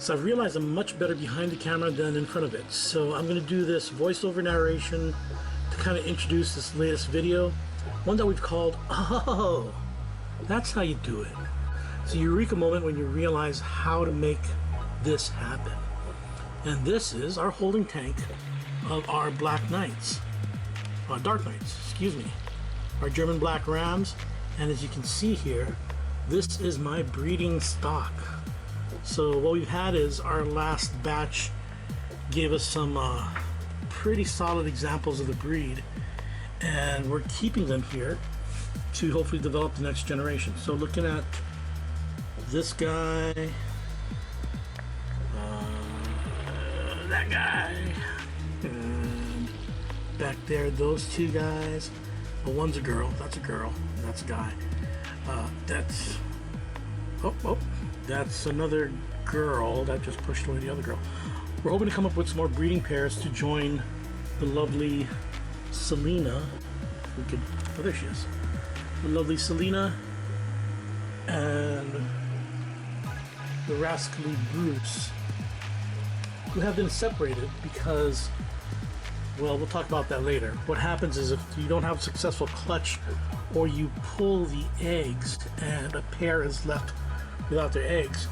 So I've realized I'm much better behind the camera than in front of it. So I'm going to do this voiceover narration to kind of introduce this latest video. One that we've called, oh, that's how you do it. It's a eureka moment when you realize how to make this happen. And this is our holding tank of our Black Knights. Dark Knights, excuse me. Our German Black Rams. And as you can see here, this is my breeding stock. So what we've had is our last batch gave us some pretty solid examples of the breed, and we're keeping them here to hopefully develop the next generation. So looking at this guy, that guy, and back there, those two guys. Well, one's a girl, that's a girl, and that's a guy. That's another girl that just pushed away the other girl. We're hoping to come up with some more breeding pairs to join the lovely Selena. We could, oh, there she is. The lovely Selena and the rascally Bruce, who have been separated because, well, we'll talk about that later. What happens is if you don't have a successful clutch, or you pull the eggs and a pair is left without their eggs,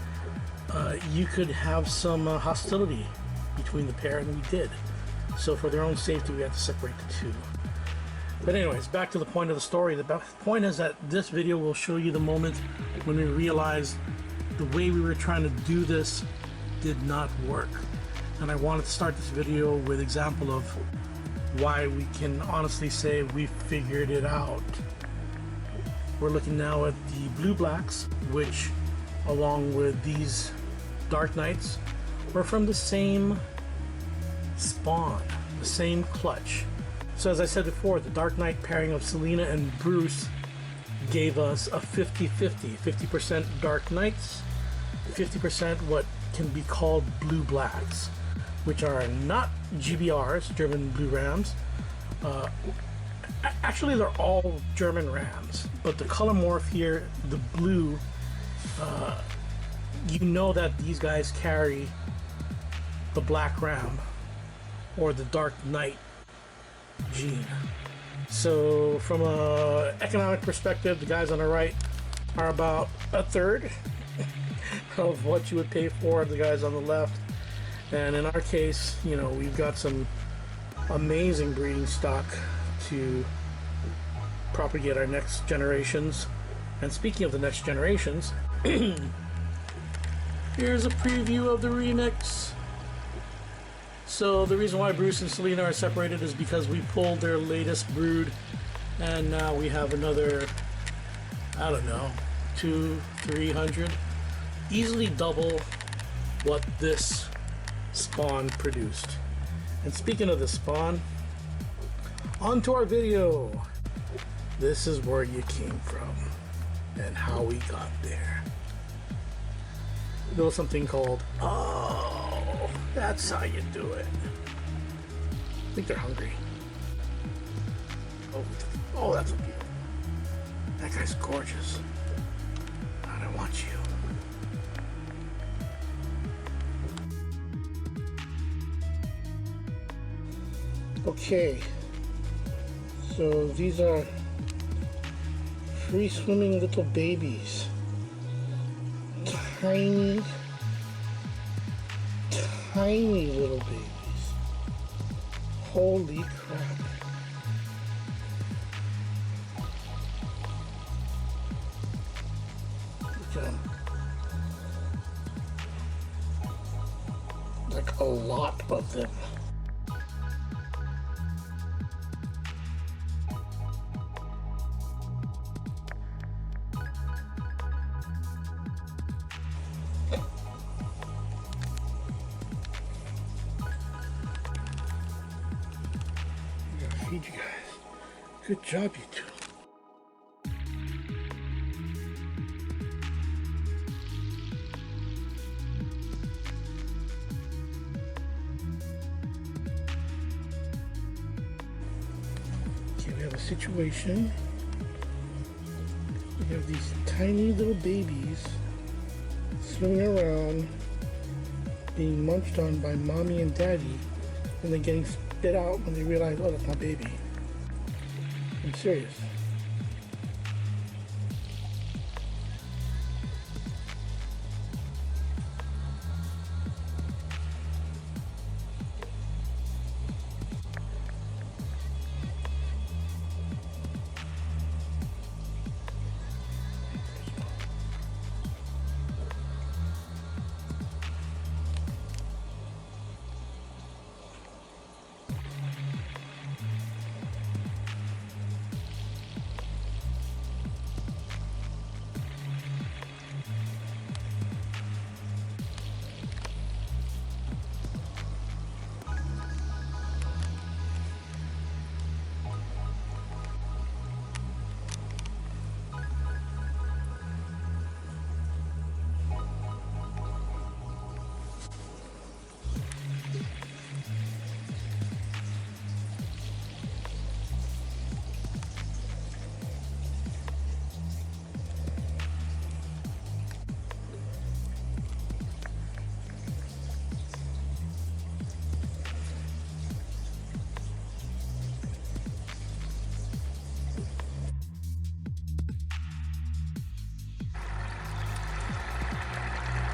you could have some hostility between the pair, and we did. So for their own safety, we had to separate the two. But anyways, back to the point of the story. The point is that this video will show you the moment when we realized the way we were trying to do this did not work. And I wanted to start this video with an example of why we can honestly say we figured it out. We're looking now at the Blue Blacks, which along with these Dark Knights were from the same spawn, the same clutch. So as I said before, the Dark Knight pairing of Selena and Bruce gave us a 50-50, 50% Dark Knights, 50% what can be called Blue Blacks, which are not GBRs, German Blue Rams. Actually, they're all German Rams, but the color morph here, the blue, you know that these guys carry the Black Ram or the Dark Knight gene. So from a economic perspective, the guys on the right are about a third of what you would pay for the guys on the left. And in our case, you know, we've got some amazing breeding stock to propagate our next generations. And speaking of the next generations, here's a preview of the remix. So the reason why Bruce and Selena are separated is because we pulled their latest brood, and now we have another, I don't know, 200-300, easily double what this spawn produced. And speaking of the spawn, on to our video. This is where you came from and how we got there. A little something called, oh, that's how you do it. I think they're hungry. Oh, that's a beautiful. That guy's gorgeous. And I want you. Okay, so these are free swimming little babies. Tiny little babies. Holy crap. Look at them. Like a lot of them. Feed you guys. Good job, you two. Okay, we have a situation. We have these tiny little babies swimming around being munched on by mommy and daddy, and then getting spit out when they realize, oh, that's my baby. I'm serious.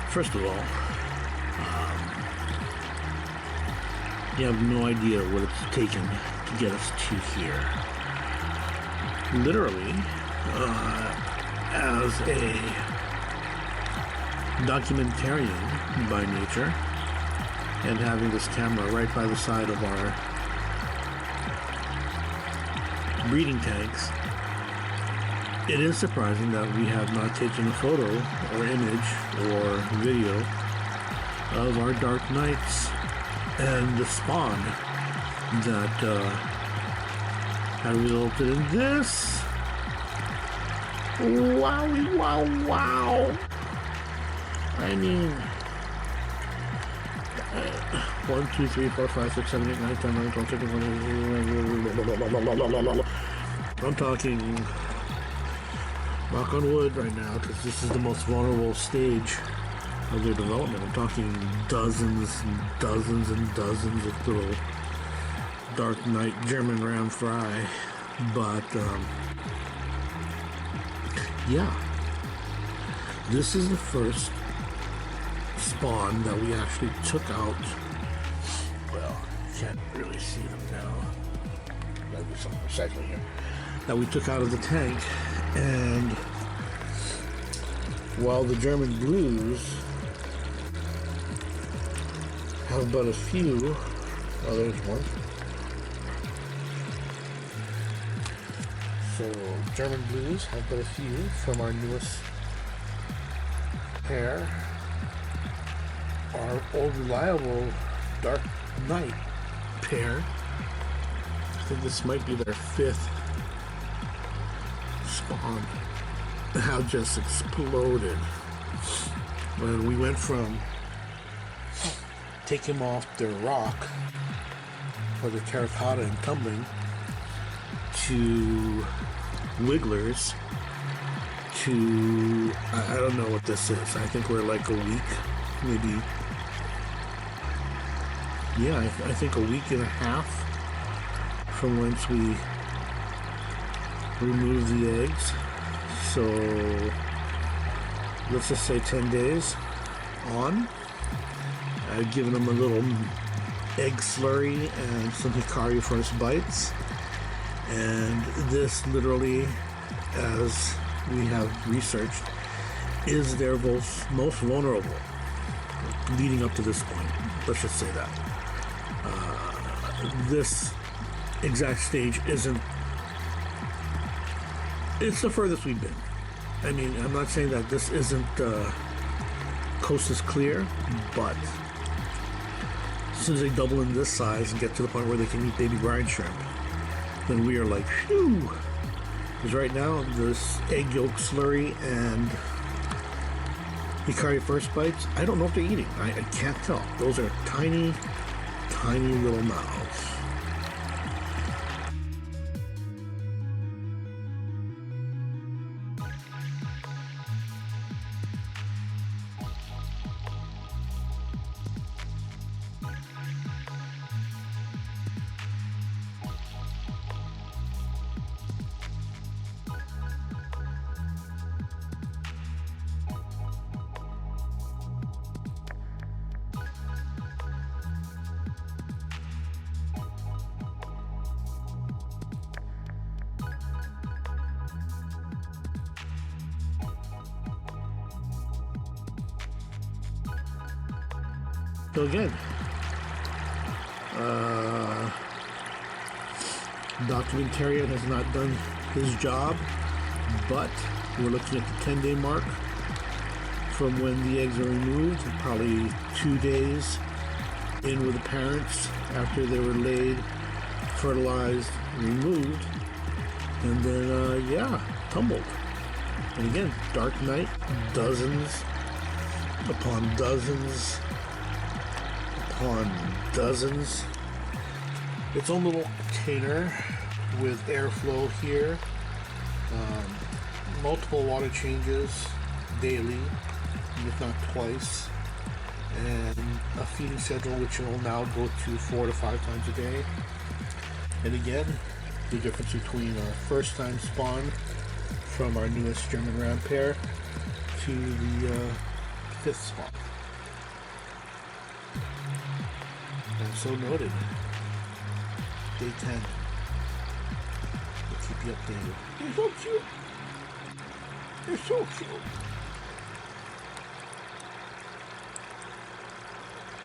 First of all, you have no idea what it's taken to get us to here. Literally, as a documentarian by nature, and having this camera right by the side of our breeding tanks, it is surprising that we have not taken a photo or image or video of our dark nights and the spawn that have resulted in this. Wowie, wow, wow. I mean, 1, 2, 3, 4, 5, 6, 7, 8, 9, 10, 11, 12, 13, 14. I'm talking knock on wood right now, because this is the most vulnerable stage of their development. I'm talking dozens and dozens and dozens of little dark night German ram fry. But yeah, this is the first spawn that we actually took out. Well, you can't really see them now. Gotta do some recycling here. That we took out of the tank. And while the German blues have but a few, oh, there's one. So German blues have but a few from our newest pair. Our old reliable dark night pair, I think this might be their 5th spawn, have just exploded. When we went from taking them off their rock or the terracotta and tumbling to wigglers to I don't know what this is. I think we're like a week, maybe. Yeah, I think a week and a half from once we remove the eggs. So let's just say 10 days on. I've given them a little egg slurry and some Hikari first bites, and this literally, as we have researched, is their most vulnerable leading up to this point. Let's just say that this exact stage isn't, it's the furthest we've been. I mean, I'm not saying that this isn't coast is clear, but as soon as they double in this size and get to the point where they can eat baby brine shrimp, then we are like, phew. Because right now, this egg yolk slurry and Hikari first bites, I don't know if they're eating. I can't tell. Those are tiny, tiny little mouths. So again, documentarian has not done his job, but we're looking at the 10-day mark from when the eggs are removed, probably 2 days in with the parents after they were laid, fertilized, removed, and then yeah, tumbled. And again, dark night, dozens upon dozens upon dozens. Its own little container with airflow here, multiple water changes daily, if not twice, and a feeding schedule which will now go to 4 to 5 times a day. And again, the difference between our first time spawn from our newest German ram pair to the 5th spawn. And so noted. Day 10. We'll keep you updated. You're so cute. You're so cute.